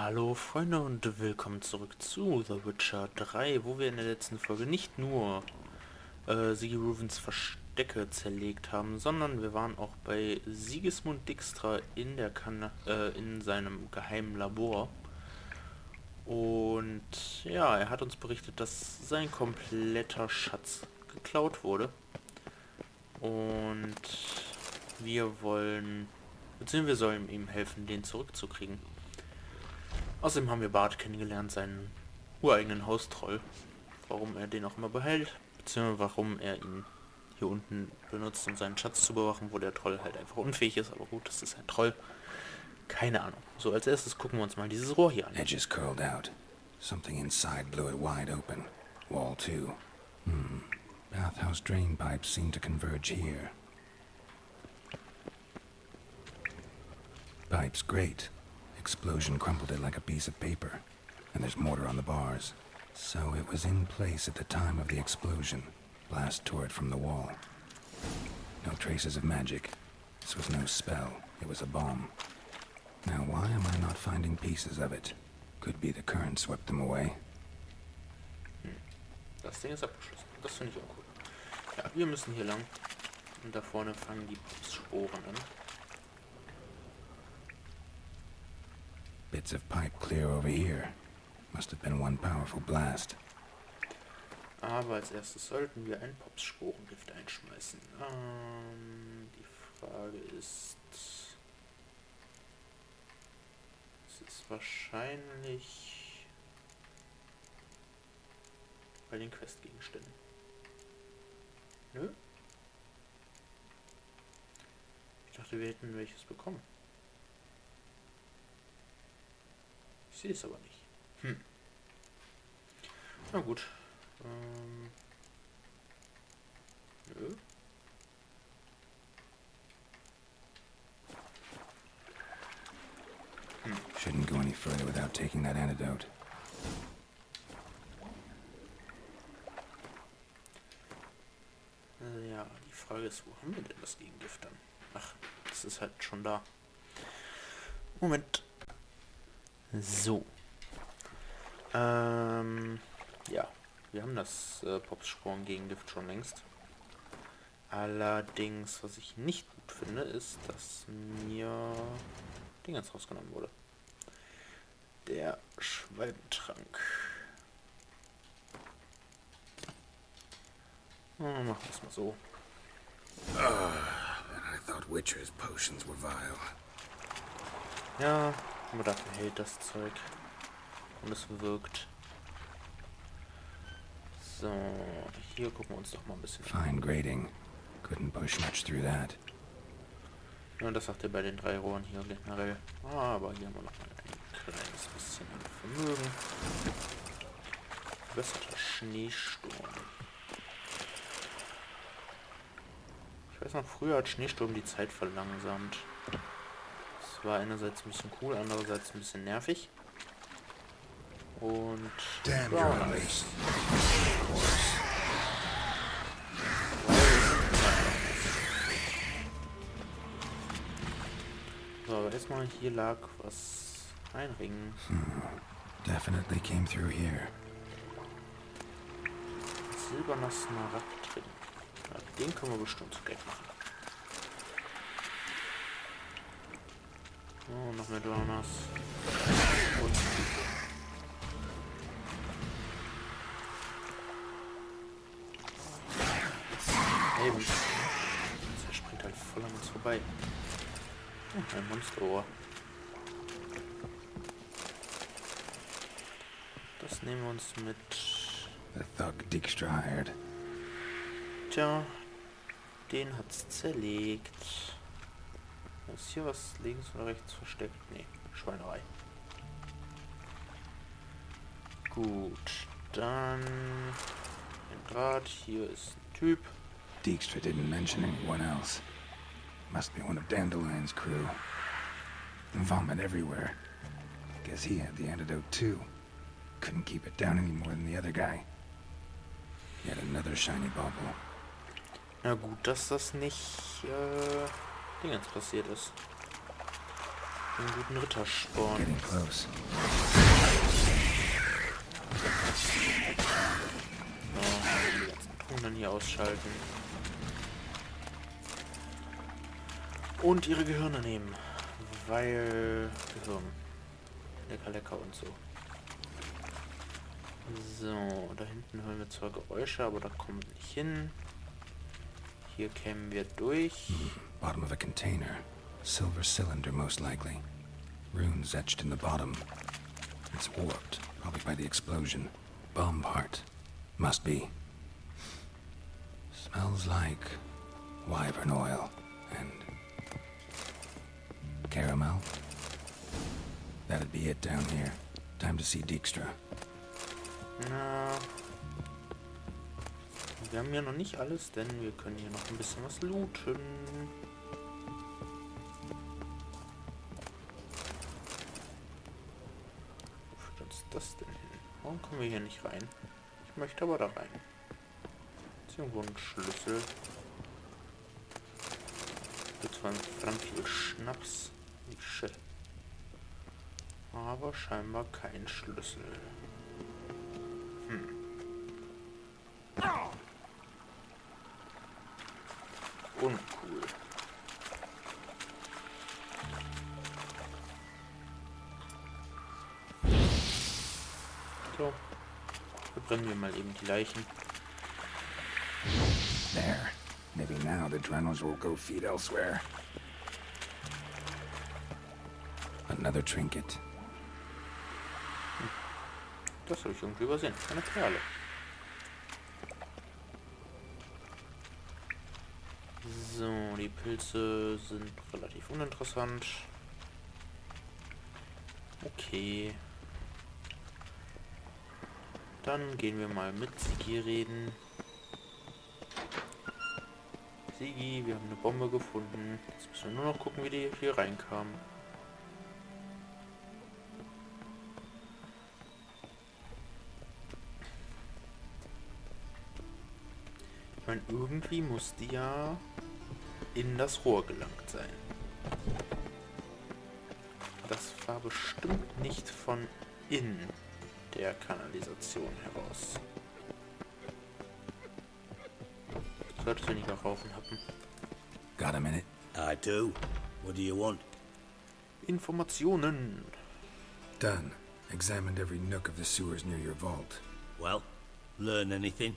Hallo Freunde und willkommen zurück zu The Witcher 3, wo wir in der letzten Folge nicht nur Siguruvens Verstecke zerlegt haben, sondern wir waren auch bei Sigismund Dijkstra in der in seinem geheimen Labor. Und ja, er hat uns berichtet, dass sein kompletter Schatz geklaut wurde. Und wir wollen, beziehungsweise wir sollen ihm helfen, den zurückzukriegen. Außerdem haben wir Bart kennengelernt, seinen ureigenen Haustroll. Warum er den auch immer behält, beziehungsweise warum er ihn hier unten benutzt, um seinen Schatz zu bewachen, wo der Troll halt einfach unfähig ist. Aber gut, das ist ein Troll. Keine Ahnung. So, als erstes gucken wir uns mal dieses Rohr hier an. Edges curled out. Something inside blew it wide open. Wall too. Bathhouse drain pipes seem to converge here. Pipes great. Explosion crumpled it like a piece of paper. And there's mortar on the bars. So it was in place at the time of the explosion. Blast tore it from the wall. No traces of magic. This was no spell. It was a bomb. Now why am I not finding pieces of it? Could be the current swept them away. Das Ding ist abgeschlossen. Das finde ich auch cool. Ja, wir müssen hier lang. Und da vorne fangen die Sporen an. Bits of pipe clear over here. Must have been one powerful blast. Aber als erstes sollten wir ein Pops-Sporengift einschmeißen. Die Frage ist... Es ist wahrscheinlich... bei den Questgegenständen. Nö? Ich dachte, wir hätten welches bekommen. Ich sehe es aber nicht. Na gut. Nö. Shouldn't go any further without taking that antidote. Ja, die Frage ist, wo haben wir denn das Gegengift dann? Ach, das ist halt schon da. Moment. So. Ja, wir haben das Pops-Sporen-Gegengift schon längst. Allerdings, was ich nicht gut finde, ist, dass mir Dingens rausgenommen wurde. Der Schwalbentrank. Machen wir es mal so. I thought Witcher's potions were vile. Ja, aber dafür hält das Zeug. Und es wirkt. So, hier gucken wir uns doch mal ein bisschen an. Fine grading. Couldn't push much through that. Ja, das sagt er bei den 3 Rohren hier generell. Aber hier haben wir noch mal ein kleines bisschen an Vermögen. Verbesserter Schneesturm. Ich weiß noch, früher hat Schneesturm die Zeit verlangsamt. Das war einerseits ein bisschen cool, andererseits ein bisschen nervig. Und Damn, ja, you're nice. so, aber erstmal hier lag was. Ein Ring. Definitely came through here. Silberner Smaragdring. Ja, den können wir bestimmt gleich machen. Oh, noch mehr Donuts. Und eben. Der springt halt voll an uns vorbei. Oh, ein Monsterohr. Das nehmen wir uns mit. The thug Dijkstra hired. Tja, den hat's zerlegt. Ist hier was links oder rechts versteckt? Nee, Schweinerei. Gut, dann ein Draht. Hier ist ein Typ. Dijkstra didn't mention anyone else. Must be one of Dandelion's crew. Vomit everywhere. Guess he had the antidote too. Couldn't keep it down any more than the other guy. Yet another shiny bauble. Na gut, dass das nicht Dingens passiert ist. einen guten Rittersporn. Getting close. So, die ganzen Truhen dann hier ausschalten. Und ihre Gehirne nehmen. Weil Gehirn. Lecker, lecker und so. So, da hinten hören wir zwar Geräusche, aber da kommen wir nicht hin. Hier kämen wir durch. Bottom of a container. Silver cylinder, most likely. Runes etched in the bottom. It's warped, probably by the explosion. Bomb part. Must be. Smells like wyvern oil and caramel. That'd be it down here. Time to see Dijkstra. Na, wir haben ja noch nicht alles, denn wir können hier noch ein bisschen was looten. Wo führt uns das denn hin? Warum kommen wir hier nicht rein? Ich möchte aber da rein. Ist irgendwo ein Schlüssel. Wird zwar verdammt viel Schnaps. Wie shit. Aber scheinbar kein Schlüssel. Uncool. So. Verbrennen wir mal eben die Leichen. There. Maybe now the Drennels will go feed elsewhere. Another trinket. Das habe ich irgendwie übersehen. Eine Perle. So, die Pilze sind relativ uninteressant. Okay. Dann gehen wir mal mit Sigi reden. Sigi, wir haben eine Bombe gefunden. Jetzt müssen wir nur noch gucken, wie die hier reinkamen. Ich meine, irgendwie muss die ja in das Rohr gelangt sein. Das war bestimmt nicht von in der Kanalisation heraus. Solltest du nicht noch rauchen haben? Got a minute? I do. What do you want? Informationen. Done. Examined every nook of the sewers near your vault. Well, learn anything?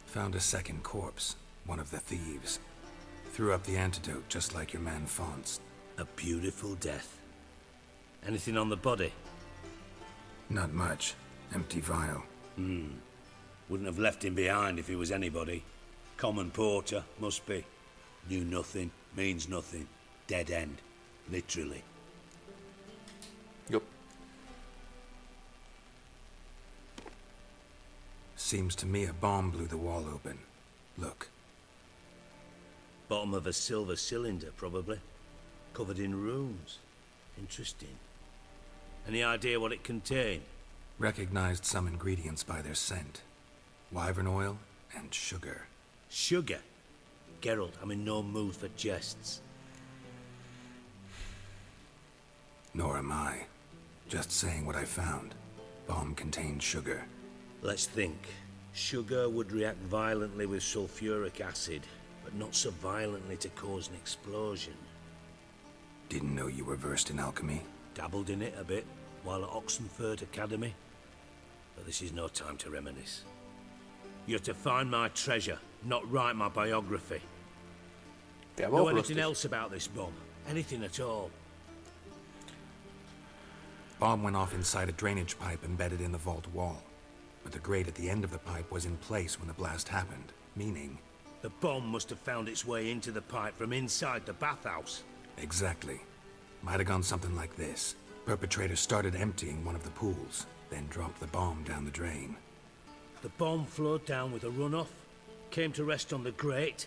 Found a second corpse, one of the thieves. Threw up the antidote just like your man Fonz. A beautiful death. Anything on the body? Not much. Empty vial. Wouldn't have left him behind if he was anybody. Common porter, must be. Knew nothing, means nothing. Dead end. Literally. Yup. Seems to me a bomb blew the wall open. Look. Bottom of a silver cylinder, probably. Covered in runes. Interesting. Any idea what it contained? Recognized some ingredients by their scent. Wyvern oil and sugar. Sugar? Geralt, I'm in no mood for jests. Nor am I. Just saying what I found. Bomb contained sugar. Let's think. Sugar would react violently with sulfuric acid, but not so violently to cause an explosion. Didn't know you were versed in alchemy. Dabbled in it a bit while at Oxenford Academy. But this is no time to reminisce. You're to find my treasure, not write my biography. Know anything else about this bomb? Anything at all? Bomb went off inside a drainage pipe embedded in the vault wall. But the grate at the end of the pipe was in place when the blast happened, meaning... The bomb must have found its way into the pipe from inside the bathhouse. Exactly. Might have gone something like this. Perpetrator started emptying one of the pools, then dropped the bomb down the drain. The bomb flowed down with a runoff, came to rest on the grate,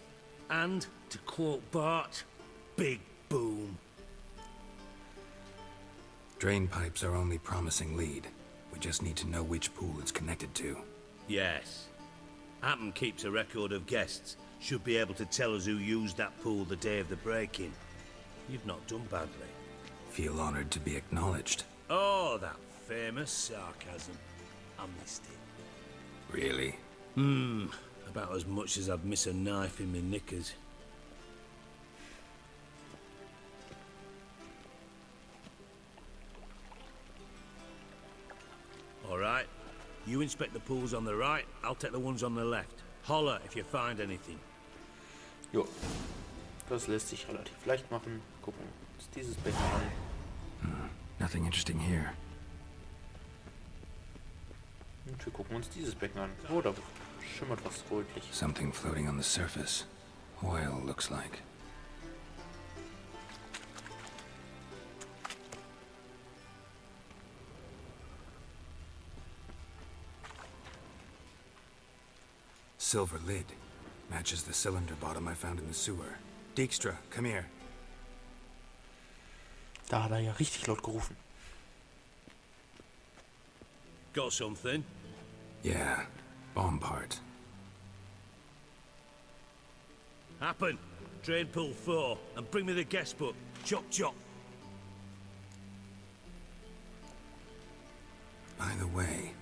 and, to quote Bart, big boom. Drain pipes are only promising lead. We just need to know which pool it's connected to. Yes. Happen keeps a record of guests. Should be able to tell us who used that pool the day of the break-in. You've not done badly. Feel honored to be acknowledged. Oh, that famous sarcasm. I missed it. Really? About as much as I'd miss a knife in my knickers. All right. You inspect the pools on the right, I'll take the ones on the left. Holler if you find anything. Jo. Das lässt sich relativ leicht machen. Gucken uns dieses Becken an. Nothing interesting here. Und wir gucken uns dieses Becken an. Oh, da schimmert was rötlich. Something floating on the surface. Oil, looks like. Silver lid. Matches the cylinder bottom I found in the sewer. Dijkstra, come here. Da hat er ja richtig laut gerufen. Got something? Yeah, bomb part. Happen. Drain pool 4 and bring me the guest book. Chop chop. By the way,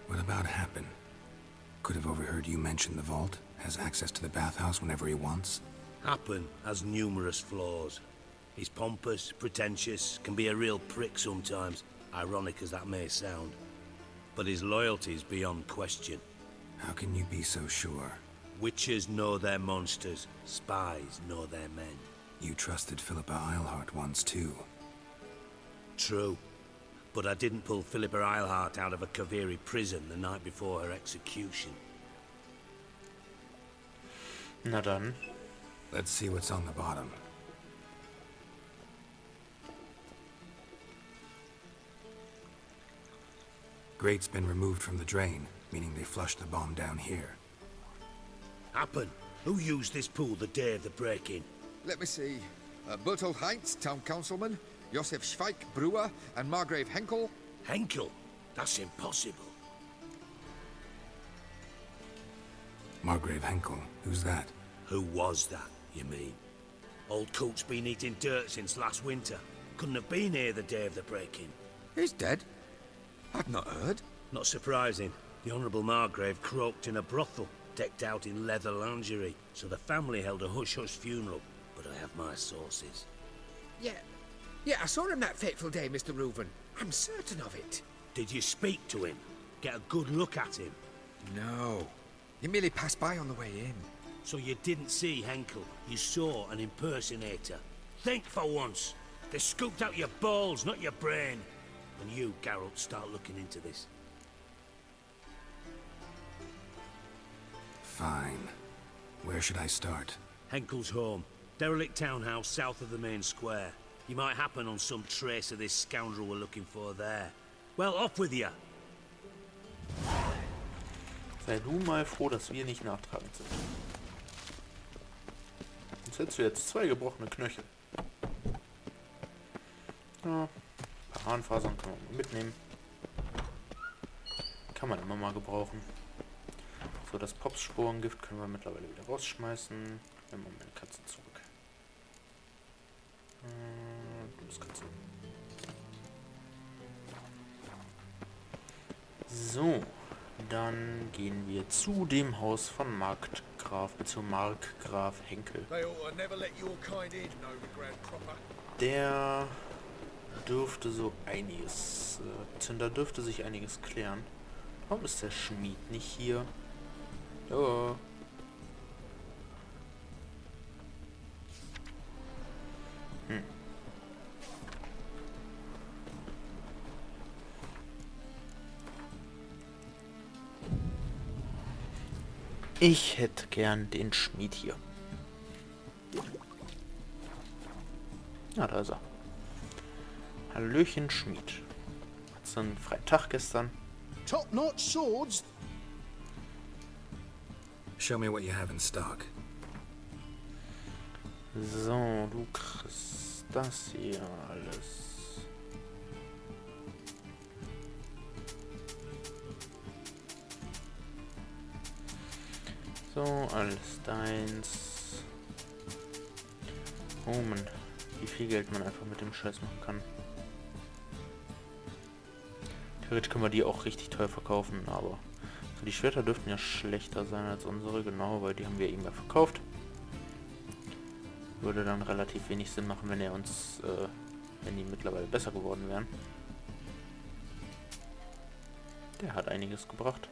what about Happen? Could have overheard you mention the vault. Has access to the bathhouse whenever he wants. Happen has numerous flaws. He's pompous, pretentious, can be a real prick sometimes, ironic as that may sound. But his loyalty is beyond question. How can you be so sure? Witchers know their monsters, spies know their men. You trusted Philippa Eilhart once too. True. But I didn't pull Philippa Eilhart out of a Kaviri prison the night before her execution. Na dann. Let's see what's on the bottom. Grate's been removed from the drain, meaning they flushed the bomb down here. Happen. Who used this pool the day of the break-in? Let me see. Bertolt Heinz, town councilman, Josef Schweik, brewer, and Margrave Henkel. Henkel? That's impossible. Margrave Henkel, who's that? Who was that, you mean? Old coot's been eating dirt since last winter. Couldn't have been here the day of the break-in. He's dead? I'd not heard. Not surprising. The Honourable Margrave croaked in a brothel, decked out in leather lingerie, so the family held a hush-hush funeral. But I have my sources. Yeah, I saw him that fateful day, Mr. Reuven. I'm certain of it. Did you speak to him? Get a good look at him? No. He merely passed by on the way in. So you didn't see Henkel, you saw an impersonator. Think for once. They scooped out your balls, not your brain. And you, Geralt, start looking into this. Fine. Where should I start? Henkel's home. Derelict townhouse south of the main square. You might happen on some trace of this scoundrel we're looking for there. Well, off with you. Sei du mal froh, dass wir nicht nachtragend sind. Sonst hättest du jetzt 2 gebrochene Knöchel. Ja, ein paar Harnfasern kann man mitnehmen. Kann man immer mal gebrauchen. So, das Pops-Sporengift können wir mittlerweile wieder rausschmeißen. Nehmen wir meine Katze zurück. Du bist Katze. So, dann gehen wir zu dem Haus von Markgraf Henkel. Der dürfte so einiges, da dürfte sich einiges klären. Warum ist der Schmied nicht hier? Ja. Ich hätte gern den Schmied hier. Ja, da ist er. Hallöchen, Schmied. Hat's einen freien Tag gestern? Top-notch swords. Show me what you have in stock. So, du kriegst das hier alles. So, alles deins. Oh Mann, wie viel Geld man einfach mit dem Scheiß machen kann. Theoretisch können wir die auch richtig teuer verkaufen, aber so die Schwerter dürften ja schlechter sein als unsere, genau, weil die haben wir eben ja verkauft. Würde dann relativ wenig Sinn machen, wenn wenn die mittlerweile besser geworden wären. Der hat einiges gebracht.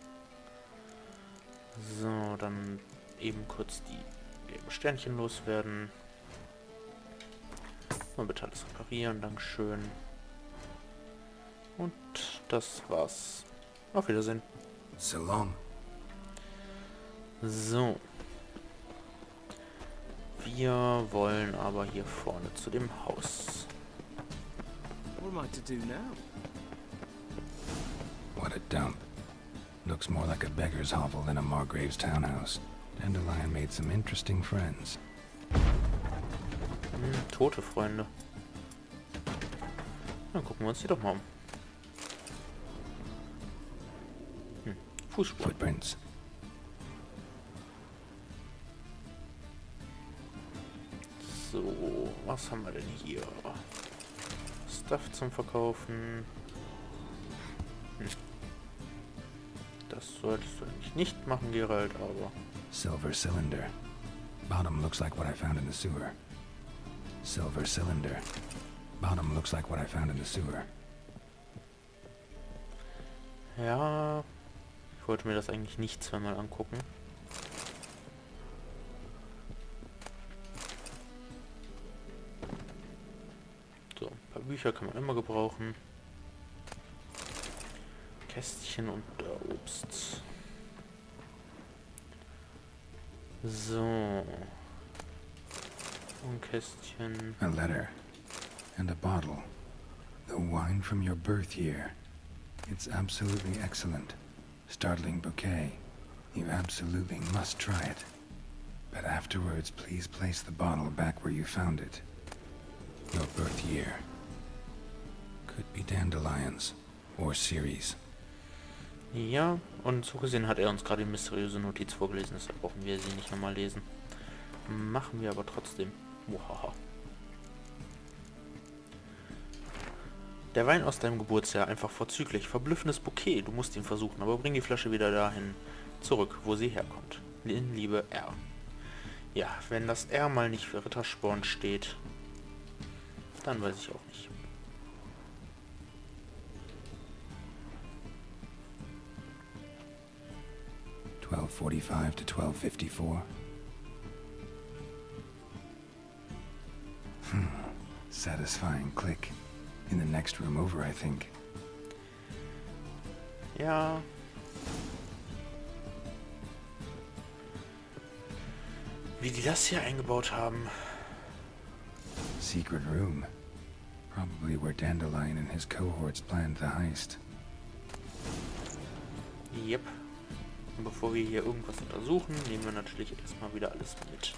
So, dann eben kurz die Sternchen loswerden. Mal bitte alles reparieren, dankeschön. Und das war's. Auf Wiedersehen. So long. So. Wir wollen aber hier vorne zu dem Haus. What am I to do now? What a dump. Looks more like a beggar's hovel than a Margrave's townhouse. Dandelion made some interesting friends. Tote Freunde. Dann gucken wir uns die doch mal um. Fußspuren. Footprints. So, was haben wir denn hier? Stuff zum Verkaufen. Das solltest du eigentlich nicht machen, Geralt, aber... Silver cylinder. Bottom looks like what I found in the sewer. Silver cylinder. Bottom looks like what I found in the sewer. Ja, ich wollte mir das eigentlich nicht zweimal angucken. So, ein paar Bücher kann man immer gebrauchen. Kästchen und Obst. So. Ein Kästchen. A letter. And a bottle. The wine from your birth year. It's absolutely excellent. Startling bouquet. You absolutely must try it. But afterwards, please place the bottle back where you found it. Your birth year. Could be dandelions. Or Ceres. Ja, und so gesehen hat er uns gerade die mysteriöse Notiz vorgelesen, deshalb brauchen wir sie nicht nochmal lesen. Machen wir aber trotzdem. Muhaha. Der Wein aus deinem Geburtsjahr, einfach vorzüglich. Verblüffendes Bouquet, du musst ihn versuchen, aber bring die Flasche wieder dahin zurück, wo sie herkommt. Liebe R. Ja, wenn das R mal nicht für Rittersporn steht, dann weiß ich auch nicht. (12:45 to 12:54). Satisfying click. In the next room over, I think. Ja. Wie die das hier eingebaut haben. Secret room. Probably where Dandelion and his cohorts planned the heist. Yep. Und bevor wir hier irgendwas untersuchen, nehmen wir natürlich erstmal wieder alles mit.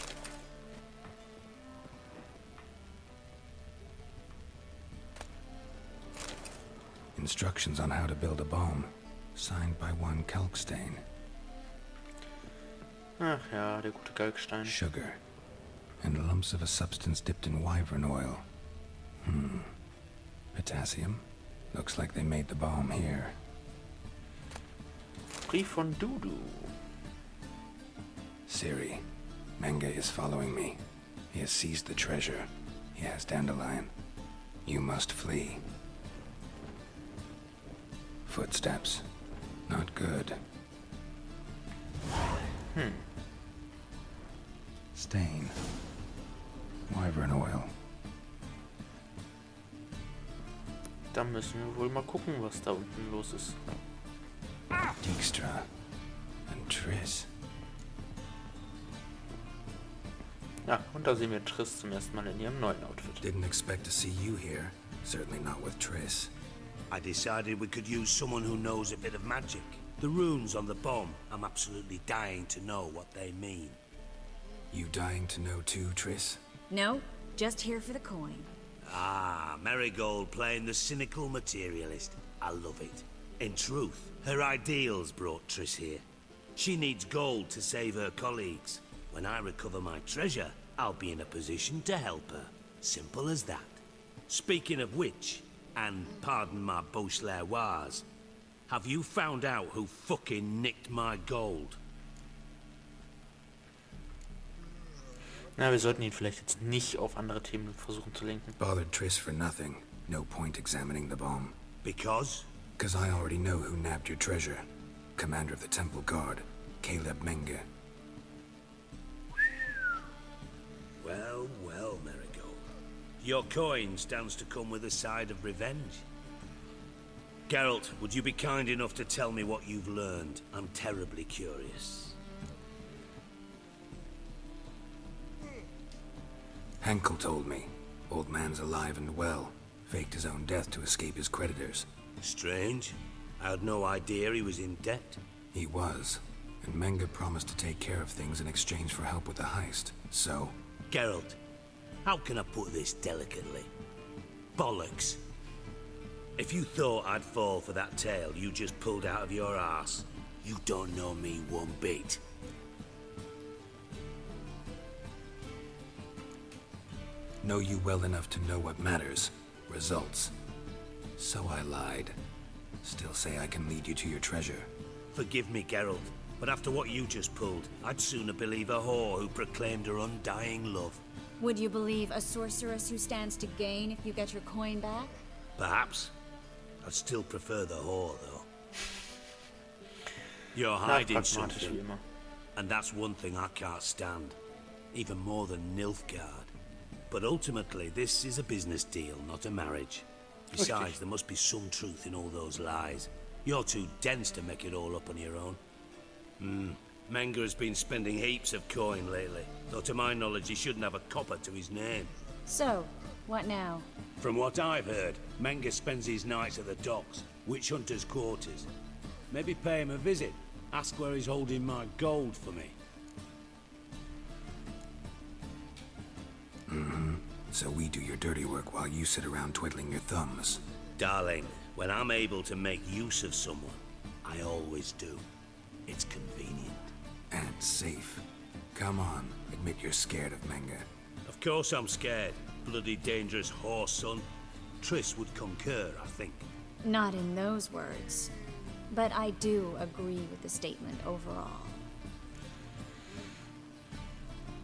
Instructions on how to build a bomb. Signed by one Kalkstein. Ach ja, der gute Kalkstein. Sugar. And lumps of a substance dipped in wyvern oil. Potassium. Looks like they made the bomb here. Brief von Dudu. Siri. Menge is following me. He has seized the treasure. He has Dandelion. You must flee. Footsteps. Not good. Stain. Wyvern oil. Da müssen wir wohl mal gucken, was da unten los ist. Dijkstra. And Triss. Ja, und da sehen wir Triss zum ersten Mal in ihrem neuen Outfit. Didn't expect to see you here. Certainly not with Triss. I decided we could use someone who knows a bit of magic. The runes on the bomb, I'm absolutely dying to know what they mean. You dying to know too, Triss? No, just here for the coin. Ah, Marigold playing the cynical materialist. I love it. In truth, her ideals brought Triss here. She needs gold to save her colleagues. When I recover my treasure, I'll be in a position to help her. Simple as that. Speaking of which, and pardon my Beauclervois, have you found out who fucking nicked my gold? Na, wir sollten ihn vielleicht jetzt nicht auf andere Themen versuchen zu lenken. Bothered Triss for nothing. No point examining the bomb. Because? Because I already know who nabbed your treasure. Commander of the Temple Guard, Caleb Menge. Well, well, Marigold. Your coin stands to come with a side of revenge. Geralt, would you be kind enough to tell me what you've learned? I'm terribly curious. Henkel told me. Old man's alive and well. Faked his own death to escape his creditors. Strange. I had no idea he was in debt. He was. And Menge promised to take care of things in exchange for help with the heist. So... Geralt, how can I put this delicately? Bollocks. If you thought I'd fall for that tale you just pulled out of your arse, you don't know me one bit. Know you well enough to know what matters. Results. So I lied. Still say I can lead you to your treasure. Forgive me, Geralt, but after what you just pulled, I'd sooner believe a whore who proclaimed her undying love. Would you believe a sorceress who stands to gain if you get your coin back? Perhaps. I'd still prefer the whore, though. You're hiding something, and that's one thing I can't stand. Even more than Nilfgaard. But ultimately, this is a business deal, not a marriage. Besides, there must be some truth in all those lies. You're too dense to make it all up on your own. Menge has been spending heaps of coin lately, though to my knowledge he shouldn't have a copper to his name. So, what now? From what I've heard, Menge spends his nights at the docks, witch hunters' quarters. Maybe pay him a visit, ask where he's holding my gold for me. So we do your dirty work while you sit around twiddling your thumbs. Darling, when I'm able to make use of someone, I always do. It's convenient. And safe. Come on, admit you're scared of Menge. Of course I'm scared. Bloody dangerous whore, son. Triss would concur, I think. Not in those words. But I do agree with the statement overall.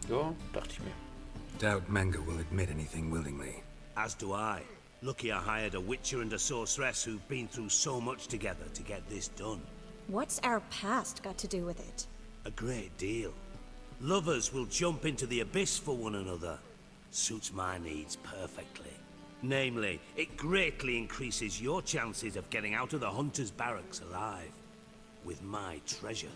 Ja, dachte ich mir. Doubt Menge will admit anything willingly. As do I. Lucky I hired a witcher and a sorceress who've been through so much together to get this done. What's our past got to do with it? A great deal. Lovers will jump into the abyss for one another. Suits my needs perfectly. Namely, it greatly increases your chances of getting out of the hunter's barracks alive. With my treasure.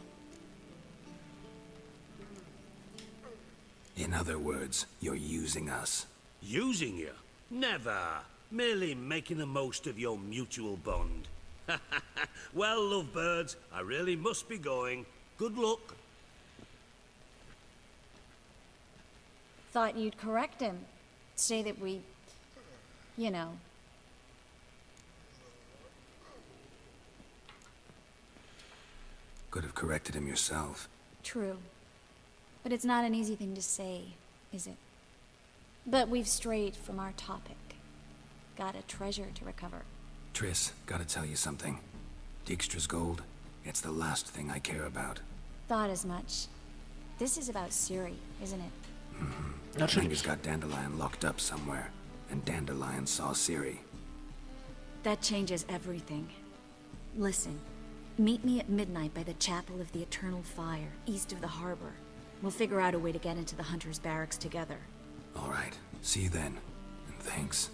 In other words, you're using us. Using you? Never. Merely making the most of your mutual bond. Well, lovebirds, I really must be going. Good luck. Thought you'd correct him. Say that we... you know. Could have corrected him yourself. True. But it's not an easy thing to say, is it? But we've strayed from our topic. Got a treasure to recover. Triss, gotta tell you something. Dijkstra's gold, it's the last thing I care about. Thought as much. This is about Ciri, isn't it? Menge's got Dandelion locked up somewhere, and Dandelion saw Ciri. That changes everything. Listen, meet me at midnight by the Chapel of the Eternal Fire, east of the harbor. We'll figure out a way to get into the Hunter's barracks together. All right, see you then, and thanks.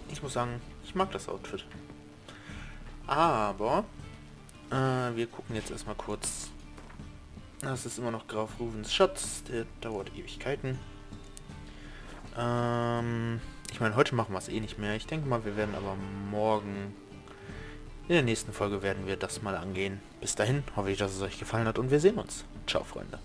Ich muss sagen, ich mag das Outfit. Aber wir gucken jetzt erstmal kurz. Das ist immer noch Graf Ruvens Schatz, der dauert Ewigkeiten. Ich meine, heute machen wir es eh nicht mehr. Ich denke mal, wir werden aber morgen, in der nächsten Folge werden wir das mal angehen. Bis dahin hoffe ich, dass es euch gefallen hat und wir sehen uns. Ciao, Freunde.